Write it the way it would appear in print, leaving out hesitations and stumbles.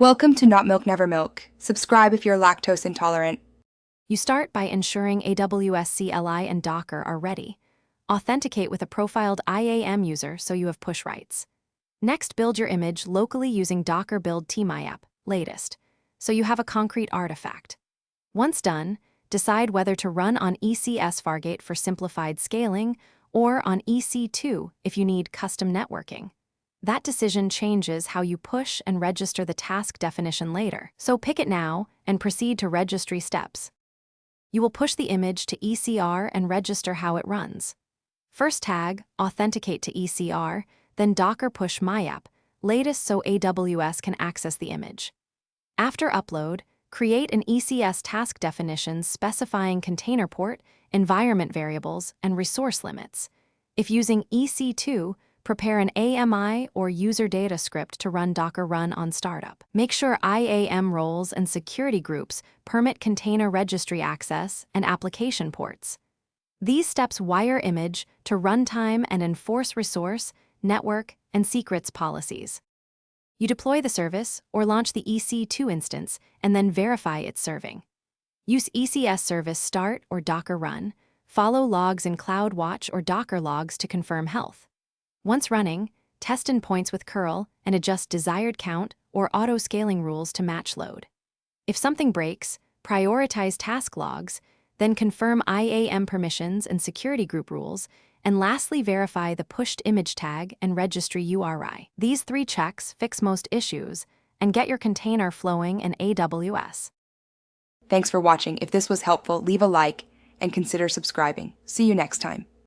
Welcome to Not Milk Never Milk. Subscribe if you're lactose intolerant. You start by ensuring AWS CLI and Docker are ready. Authenticate with a profiled IAM user so you have push rights. Next, build your image locally using Docker build tmyapp, latest, so you have a concrete artifact. Once done, decide whether to run on ECS Fargate for simplified scaling or on EC2 if you need custom networking. That decision changes how you push and register the task definition later, so pick it now and proceed to registry steps. You will push the image to ECR and register how it runs. First tag, authenticate to ECR, then Docker push myapp, latest so AWS can access the image. After upload, create an ECS task definition specifying container port, environment variables, and resource limits. If using EC2, prepare an AMI or user data script to run Docker run on startup. Make sure IAM roles and security groups permit container registry access and application ports. These steps wire image to runtime and enforce resource, network, and secrets policies. You deploy the service or launch the EC2 instance and then verify it's serving. Use ECS service start or Docker run. Follow logs in CloudWatch or Docker logs to confirm health. Once running, test endpoints with curl and adjust desired count or auto-scaling rules to match load. If something breaks, prioritize task logs, then confirm IAM permissions and security group rules, and lastly verify the pushed image tag and registry URI. These 3 checks fix most issues and get your container flowing in AWS. Thanks for watching. If this was helpful, leave a like and consider subscribing. See you next time.